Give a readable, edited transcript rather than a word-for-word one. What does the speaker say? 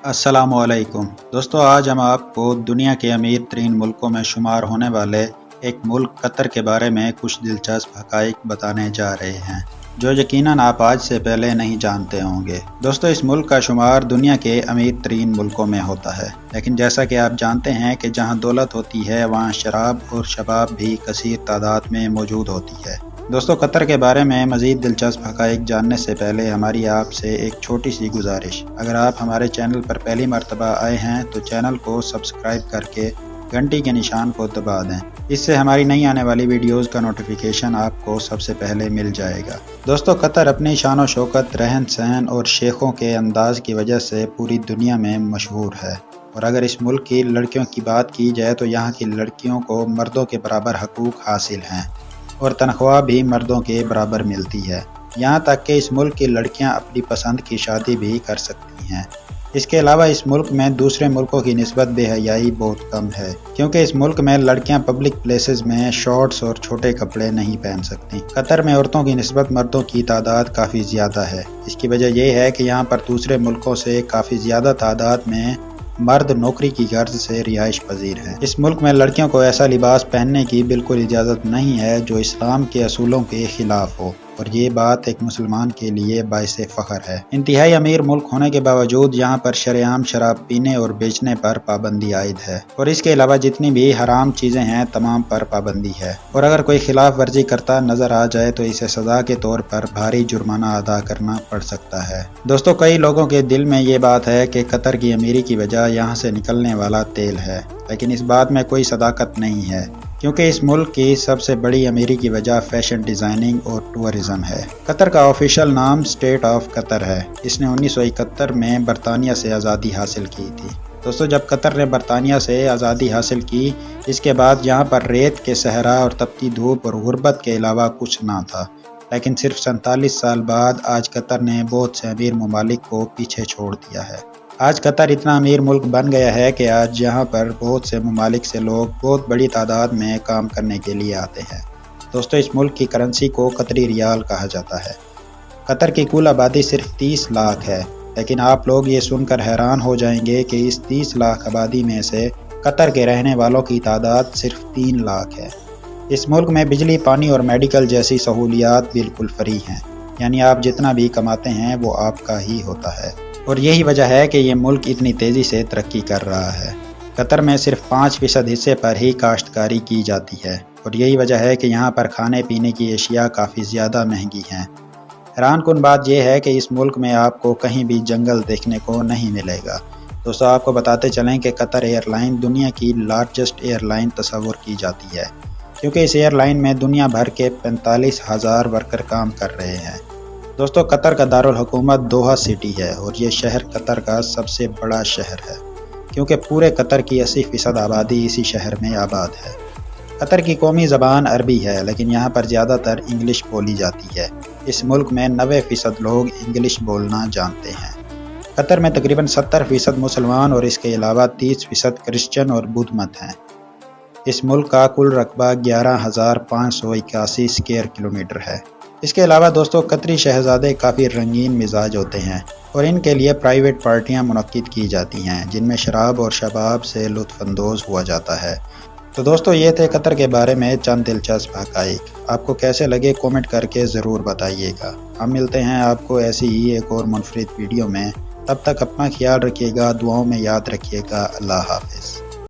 अस्सलामुअलैकुम दोस्तों, आज हम आपको दुनिया के अमीर तरीन मुल्कों में शुमार होने वाले एक मुल्क कतर के बारे में कुछ दिलचस्प हक़ाइक़ बताने जा रहे हैं जो यकीनन आप आज से पहले नहीं जानते होंगे। दोस्तों, इस मुल्क का शुमार दुनिया के अमीर तरीन मुल्कों में होता है, लेकिन जैसा कि आप जानते हैं कि जहां दौलत होती है वहां शराब और शबाब भी कसीर तादाद में मौजूद होती है। दोस्तों, कतर के बारे में मज़ीद दिलचस्प हक़ाइक़ जानने से पहले हमारी आपसे एक छोटी सी गुजारिश। अगर आप हमारे चैनल पर पहली मर्तबा आए हैं तो चैनल को सब्सक्राइब करके घंटी के निशान को दबा दें। इससे हमारी नई आने वाली वीडियोस का नोटिफिकेशन आपको सबसे पहले मिल जाएगा। दोस्तों, कतर अपनी शान व शौकत, रहन सहन और शेखों के अंदाज की वजह से पूरी दुनिया में मशहूर है। और अगर इस मुल्क की लड़कियों की बात की जाए तो यहाँ की लड़कियों को मर्दों के बराबर हकूक़ हासिल हैं और तनख्वाह भी मर्दों के बराबर मिलती है। यहाँ तक कि इस मुल्क की लड़कियाँ अपनी पसंद की शादी भी कर सकती हैं। इसके अलावा इस मुल्क में दूसरे मुल्कों की निस्बत बेहयाई बहुत कम है, क्योंकि इस मुल्क में लड़कियाँ पब्लिक प्लेसेस में शॉर्ट्स और छोटे कपड़े नहीं पहन सकती। कतर में औरतों की निस्बत मर्दों की तादाद काफ़ी ज़्यादा है। इसकी वजह यह है कि यहाँ पर दूसरे मुल्कों से काफ़ी ज़्यादा तादाद में मर्द नौकरी की गर्ज से रिहाइश पजीर हैं। इस मुल्क में लड़कियों को ऐसा लिबास पहनने की बिल्कुल इजाज़त नहीं है जो इस्लाम के असूलों के खिलाफ हो, और ये बात एक मुसलमान के लिए बाइसे फ़ख्र है। इंतहाई अमीर मुल्क होने के बावजूद यहाँ पर शरेआम शराब पीने और बेचने पर पाबंदी आयद है, और इसके अलावा जितनी भी हराम चीज़ें हैं तमाम पर पाबंदी है। और अगर कोई खिलाफ वर्जी करता नज़र आ जाए तो इसे सज़ा के तौर पर भारी जुर्माना अदा करना पड़ सकता है। दोस्तों, कई लोगों के दिल में ये बात है कि कतर की अमीरी की वजह यहाँ से निकलने वाला तेल है, लेकिन इस बात में कोई सदाकत नहीं है, क्योंकि इस मुल्क की सबसे बड़ी अमीरी की वजह फैशन डिज़ाइनिंग और टूरिज़म है। कतर का ऑफिशियल नाम स्टेट ऑफ कतर है। इसने 1971 में बरतानिया से आज़ादी हासिल की थी। दोस्तों, जब कतर ने बरतानिया से आज़ादी हासिल की, इसके बाद यहाँ पर रेत के सहरा और तपती धूप और गुर्बत के अलावा कुछ ना था। लेकिन सिर्फ 47 साल बाद आज कतर ने बहुत से अमीर ममालिक को पीछे छोड़ दिया है। आज कतर इतना अमीर मुल्क बन गया है कि आज यहाँ पर बहुत से ममालिक से लोग बहुत बड़ी तादाद में काम करने के लिए आते हैं। दोस्तों, इस मुल्क की करेंसी को कतरी रियाल कहा जाता है। कतर की कुल आबादी सिर्फ 30 लाख है, लेकिन आप लोग ये सुनकर हैरान हो जाएंगे कि इस 30 लाख आबादी में से कतर के रहने वालों की तादाद सिर्फ 3 लाख है। इस मुल्क में बिजली, पानी और मेडिकल जैसी सहूलियात बिल्कुल फ्री हैं, यानी आप जितना भी कमाते हैं वो आपका ही होता है। और यही वजह है कि ये मुल्क इतनी तेज़ी से तरक्की कर रहा है। कतर में सिर्फ 5% हिस्से पर ही काश्तकारी की जाती है, और यही वजह है कि यहाँ पर खाने पीने की अशिया काफ़ी ज़्यादा महंगी हैं। हैरान कुन बात यह है कि इस मुल्क में आपको कहीं भी जंगल देखने को नहीं मिलेगा। दोस्तों, आपको बताते चलें कि कतर एयरलाइन दुनिया की लार्जेस्ट एयरलाइन तस्वुर की जाती है, क्योंकि इस एयरलाइन में दुनिया भर के 45,000 वर्कर काम कर रहे हैं। दोस्तों, कतर का दारुल हुकूमत दोहा सिटी है, और ये शहर कतर का सबसे बड़ा शहर है, क्योंकि पूरे कतर की 80% आबादी इसी शहर में आबाद है। कतर की कौमी ज़बान अरबी है, लेकिन यहाँ पर ज़्यादातर इंग्लिश बोली जाती है। इस मुल्क में 90% लोग इंग्लिश बोलना जानते हैं। कतर में तकरीबन 70% मुसलमान और इसके अलावा 30% क्रिश्चियन और बुद्ध मत हैं। इस मुल्क का कुल रकबा 11,581 स्क्वायर किलोमीटर है। इसके अलावा दोस्तों, कतरी शहजादे काफ़ी रंगीन मिजाज होते हैं, और इनके लिए प्राइवेट पार्टियां मुनक्किद की जाती हैं जिनमें शराब और शबाब से लुत्फ़अंदोज़ हुआ जाता है। तो दोस्तों, ये थे कतर के बारे में चंद दिलचस्प हक़ाइक़। आपको कैसे लगे कमेंट करके ज़रूर बताइएगा। हम मिलते हैं आपको ऐसी ही एक और मुनफरिद वीडियो में। तब तक अपना ख्याल रखिएगा, दुआओं में याद रखिएगा। अल्लाह हाफ़िज़।